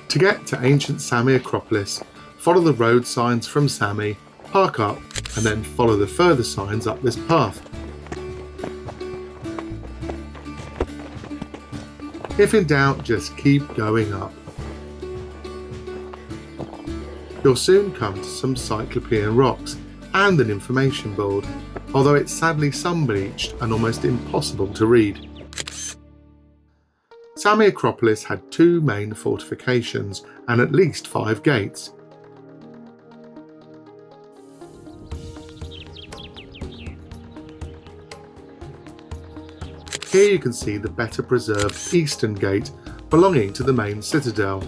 To get to Ancient Sami Acropolis, follow the road signs from Sami, park up, and then follow the further signs up this path. If in doubt, just keep going up. You'll soon come to some Cyclopean rocks and an information board, although it's sadly sun-bleached and almost impossible to read. Sami Acropolis had 2 main fortifications and at least 5 gates. Here you can see the better preserved eastern gate belonging to the main citadel.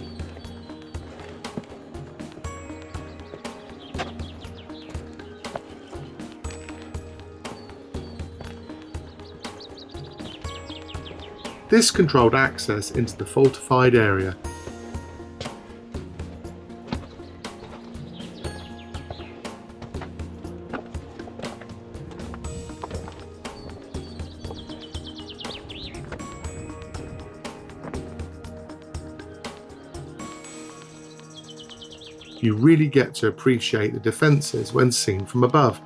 This controlled access into the fortified area. You really get to appreciate the defences when seen from above.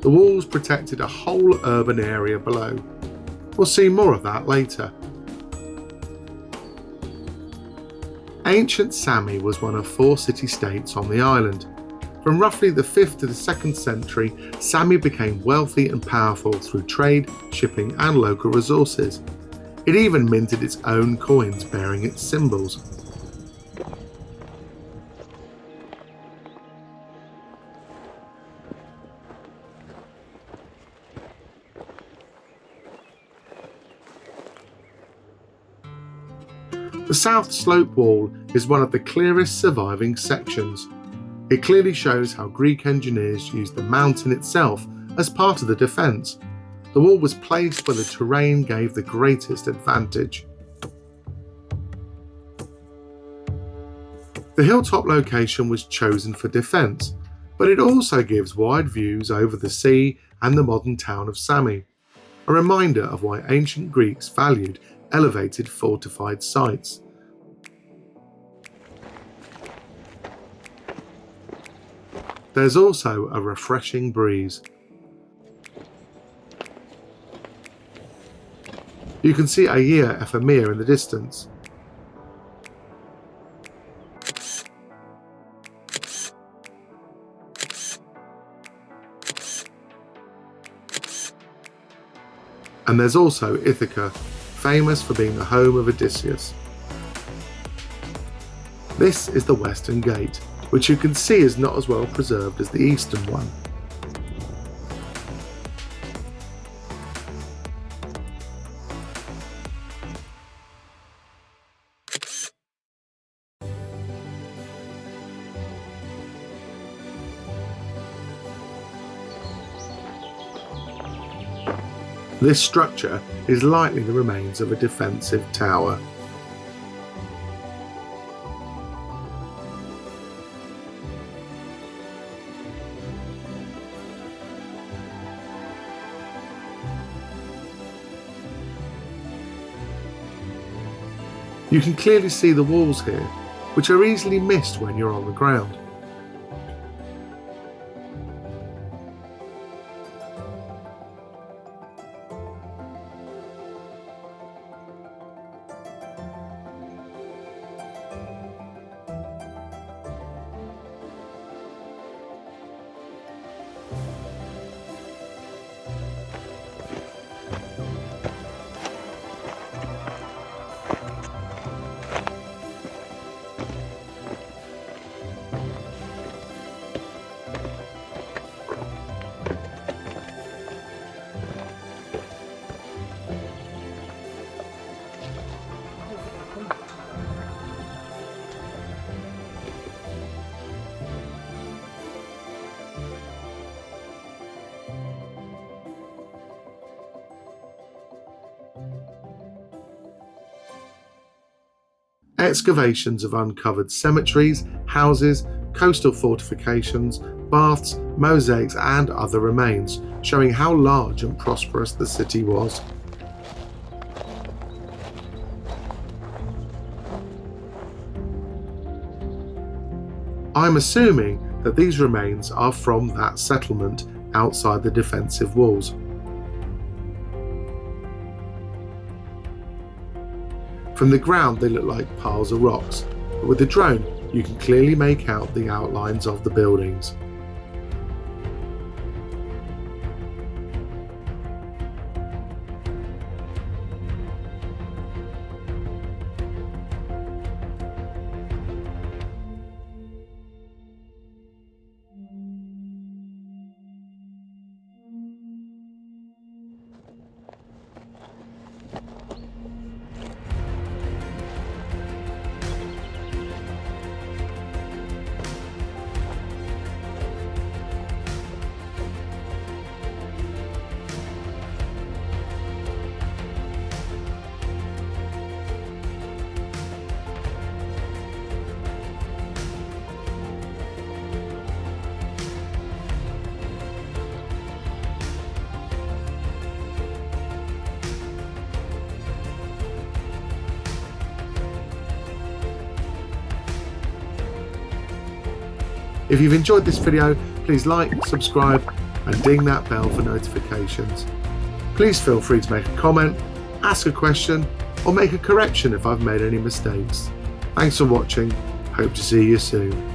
The walls protected a whole urban area below. We'll see more of that later. Ancient Sami was one of 4 city-states on the island. From roughly the 5th to the 2nd century, Sami became wealthy and powerful through trade, shipping and local resources. It even minted its own coins bearing its symbols. The south slope wall is one of the clearest surviving sections. It clearly shows how Greek engineers used the mountain itself as part of the defence. The wall was placed where the terrain gave the greatest advantage. The hilltop location was chosen for defence, but it also gives wide views over the sea and the modern town of Sami, a reminder of why ancient Greeks valued elevated fortified sites. There's also a refreshing breeze. You can see Aia Ephemia in the distance. And there's also Ithaca, famous for being the home of Odysseus. This is the Western Gate, which you can see is not as well preserved as the Eastern one. This structure is likely the remains of a defensive tower. You can clearly see the walls here, which are easily missed when you're on the ground. Excavations have uncovered cemeteries, houses, coastal fortifications, baths, mosaics and other remains, showing how large and prosperous the city was. I'm assuming that these remains are from that settlement outside the defensive walls. From the ground they look like piles of rocks, but with the drone you can clearly make out the outlines of the buildings. If you've enjoyed this video, please like, subscribe and ding that bell for notifications. Please feel free to make a comment, ask a question or make a correction if I've made any mistakes. Thanks for watching, hope to see you soon.